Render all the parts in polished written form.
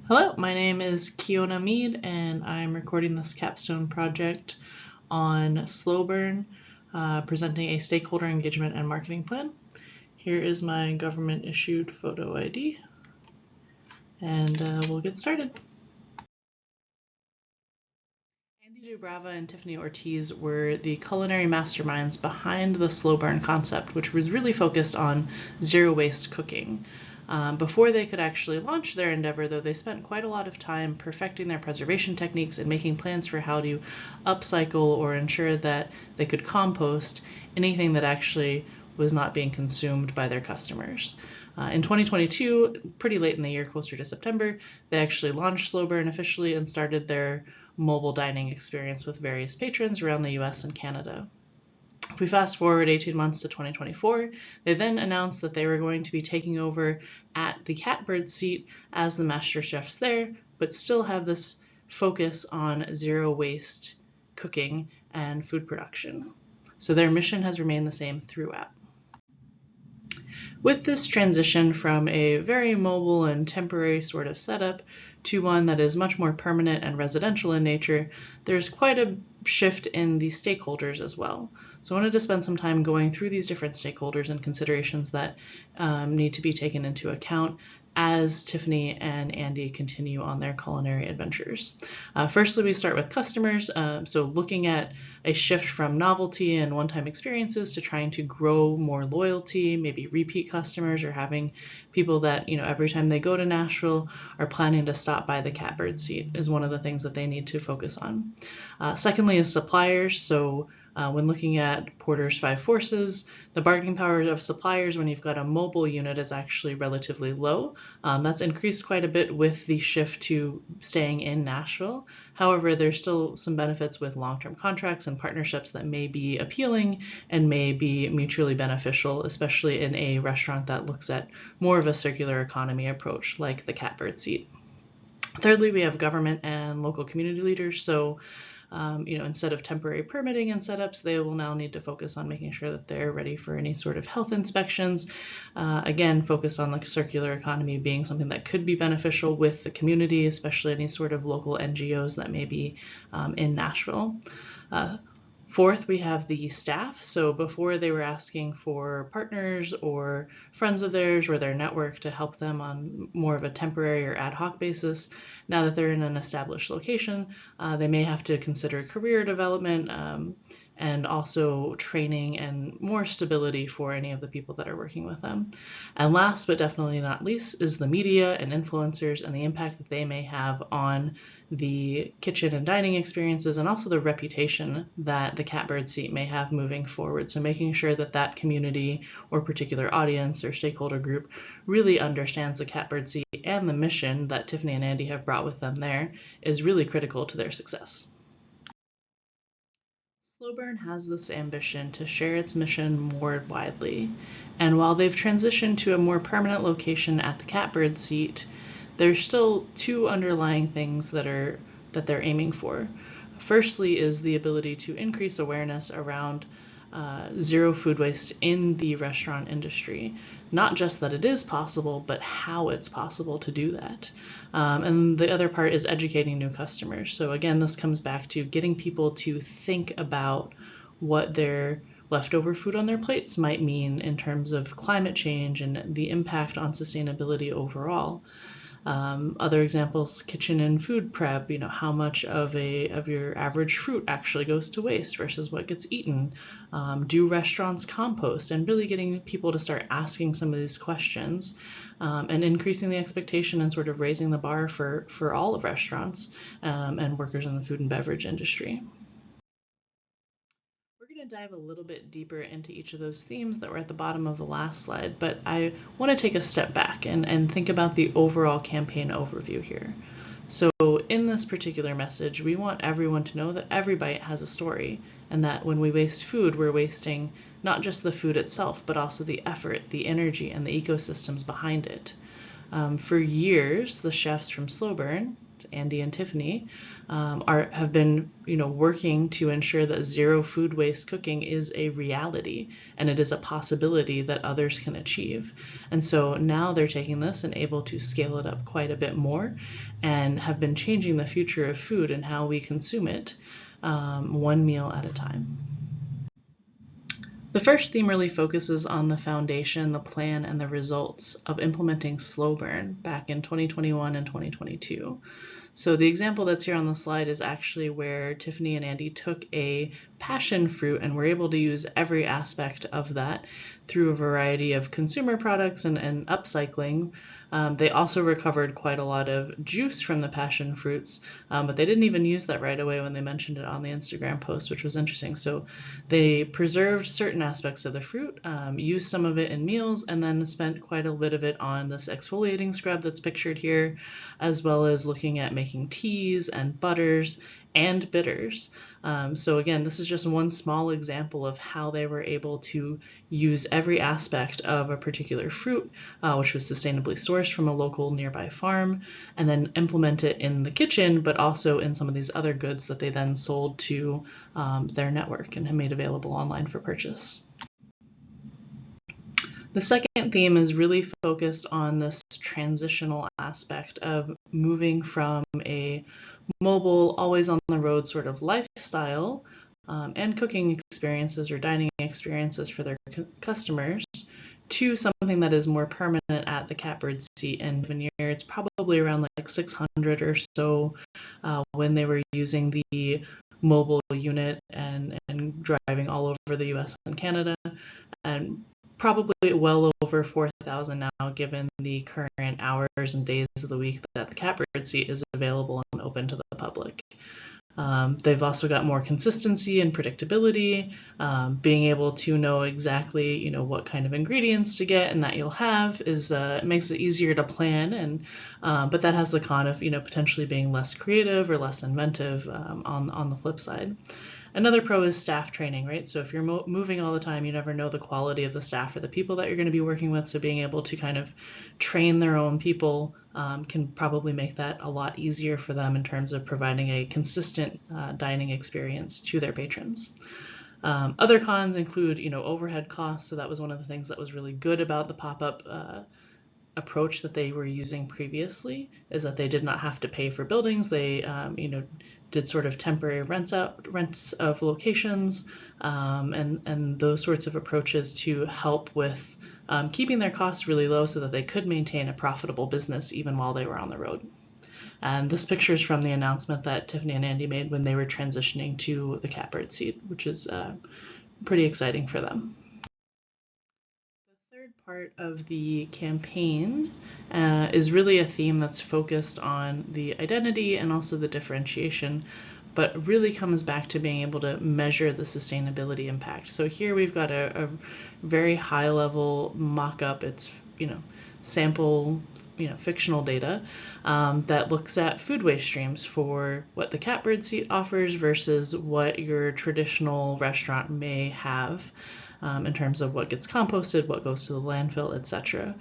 Hello, my name is Kiona Meade, and I'm recording this capstone project on slow burn, presenting a stakeholder engagement and marketing plan. Here is my government issued photo ID, and we'll get started. Andy Dubrava and Tiffany Ortiz were the culinary masterminds behind the slow burn concept, which was really focused on zero waste cooking. Before they could actually launch their endeavor, though, they spent quite a lot of time perfecting their preservation techniques and making plans for how to upcycle or ensure that they could compost anything that actually was not being consumed by their customers. In 2022, pretty late in the year, closer to September, they actually launched Slow Burn officially and started their mobile dining experience with various patrons around the US and Canada. If we fast forward 18 months to 2024, they then announced that they were going to be taking over at the Catbird seat as the master chefs there, but still have this focus on zero waste cooking and food production. So their mission has remained the same throughout. With this transition from a very mobile and temporary sort of setup to one that is much more permanent and residential in nature, there's quite a shift in the stakeholders as well. So I wanted to spend some time going through these different stakeholders and considerations that need to be taken into account as Tiffany and Andy continue on their culinary adventures. Firstly, we start with customers. So looking at a shift from novelty and one-time experiences to trying to grow more loyalty, maybe repeat customers, or having people that, every time they go to Nashville are planning to stop by the Catbird seat is one of the things that they need to focus on. Secondly is suppliers. So when looking at Porter's 5 forces, the bargaining power of suppliers when you've got a mobile unit is actually relatively low. That's increased quite a bit with the shift to staying in Nashville. However, there's still some benefits with long-term contracts and partnerships that may be appealing and may be mutually beneficial, especially in a restaurant that looks at more of a circular economy approach like the Catbird seat. Thirdly, we have government and local community leaders. So instead of temporary permitting and setups, they will now need to focus on making sure that they're ready for any sort of health inspections. Again, focus on the circular economy being something that could be beneficial with the community, especially any sort of local NGOs that may be in Nashville. Fourth, we have the staff. So before they were asking for partners or friends of theirs or their network to help them on more of a temporary or ad hoc basis. Now that they're in an established location, they may have to consider career development and also training and more stability for any of the people that are working with them. And last but definitely not least is the media and influencers and the impact that they may have on the kitchen and dining experiences and also the reputation that the Catbird seat may have moving forward. So making sure that that community or particular audience or stakeholder group really understands the Catbird seat and the mission that Tiffany and Andy have brought with them there is really critical to their success. Slow Burn has this ambition to share its mission more widely, and while they've transitioned to a more permanent location at the Catbird seat, there's still two underlying things that they're aiming for. Firstly is the ability to increase awareness around zero food waste in the restaurant industry. Not just that it is possible, but how it's possible to do that. And the other part is educating new customers. So again, this comes back to getting people to think about what their leftover food on their plates might mean in terms of climate change and the impact on sustainability overall. Other examples, kitchen and food prep, how much of your average fruit actually goes to waste versus what gets eaten. Do restaurants compost? And really getting people to start asking some of these questions and increasing the expectation and sort of raising the bar for all of restaurants and workers in the food and beverage industry. We're going to dive a little bit deeper into each of those themes that were at the bottom of the last slide, but I want to take a step back and think about the overall campaign overview here. So in this particular message, we want everyone to know that every bite has a story, and that when we waste food, we're wasting not just the food itself, but also the effort, the energy, and the ecosystems behind it. For years, the chefs from Slow Burn, Andy and Tiffany have been working to ensure that zero food waste cooking is a reality and it is a possibility that others can achieve. And so now they're taking this and able to scale it up quite a bit more and have been changing the future of food and how we consume it one meal at a time. The first theme really focuses on the foundation, the plan, and the results of implementing slow burn back in 2021 and 2022. So the example that's here on the slide is actually where Tiffany and Andy took a passion fruit and were able to use every aspect of that through a variety of consumer products and upcycling. They also recovered quite a lot of juice from the passion fruits, but they didn't even use that right away when they mentioned it on the Instagram post, which was interesting. So they preserved certain aspects of the fruit, used some of it in meals, and then spent quite a bit of it on this exfoliating scrub that's pictured here, as well as looking at making teas and butters and bitters. So again, this is just one small example of how they were able to use every aspect of a particular fruit, which was sustainably sourced from a local nearby farm, and then implement it in the kitchen, but also in some of these other goods that they then sold to their network and made available online for purchase. The second theme is really focused on this transitional aspect of moving from a mobile, always on the road sort of lifestyle and cooking experiences or dining experiences for their customers to something that is more permanent at the catbird seat. And when it's probably around like 600 or so when they were using the mobile unit and driving all over the US and Canada, and probably well over 4,000 now, given the current hours and days of the week that the catbird seat is available and open to the public. They've also got more consistency and predictability, being able to know exactly, what kind of ingredients to get and that you'll have it makes it easier to plan, and but that has the con of, potentially being less creative or less inventive on the flip side. Another pro is staff training, right? So if you're moving all the time, you never know the quality of the staff or the people that you're going to be working with. So being able to kind of train their own people can probably make that a lot easier for them in terms of providing a consistent dining experience to their patrons. Other cons include, overhead costs. So that was one of the things that was really good about the pop-up approach that they were using previously, is that they did not have to pay for buildings. They, did sort of temporary rents of locations and those sorts of approaches to help with keeping their costs really low so that they could maintain a profitable business even while they were on the road. And this picture is from the announcement that Tiffany and Andy made when they were transitioning to the catbird seat, which is pretty exciting for them. The third part of the campaign is really a theme that's focused on the identity and also the differentiation, but really comes back to being able to measure the sustainability impact. So here we've got a very high level mock-up. It's, sample, fictional data that looks at food waste streams for what the catbird seat offers versus what your traditional restaurant may have. In terms of what gets composted, what goes to the landfill, etc.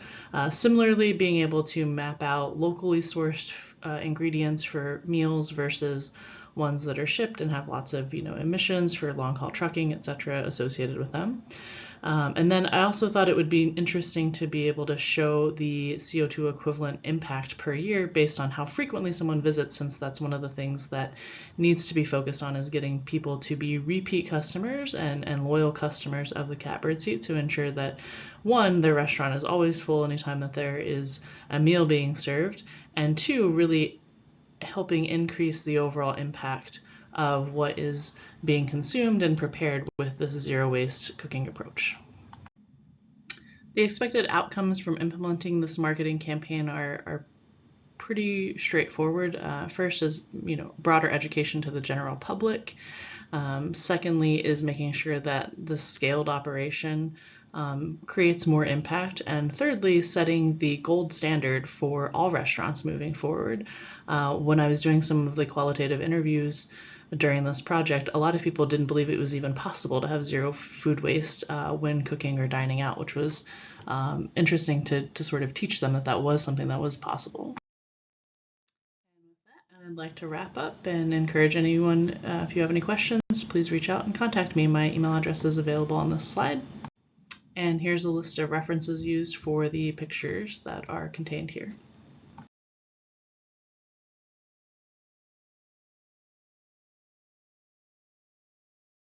Similarly, being able to map out locally sourced ingredients for meals versus ones that are shipped and have lots of emissions for long haul trucking, etc. associated with them. And then I also thought it would be interesting to be able to show the CO2 equivalent impact per year based on how frequently someone visits, since that's one of the things that needs to be focused on, is getting people to be repeat customers and loyal customers of the catbird seat to ensure that, one, their restaurant is always full anytime that there is a meal being served, and two, really helping increase the overall impact of what is being consumed and prepared with this zero waste cooking approach. The expected outcomes from implementing this marketing campaign are pretty straightforward. First is, broader education to the general public. Secondly is making sure that the scaled operation creates more impact. And thirdly, setting the gold standard for all restaurants moving forward. When I was doing some of the qualitative interviews during this project, a lot of people didn't believe it was even possible to have zero food waste when cooking or dining out, which was interesting to sort of teach them that was something that was possible. I'd like to wrap up and encourage anyone, if you have any questions, please reach out and contact me. My email address is available on this slide. And here's a list of references used for the pictures that are contained here.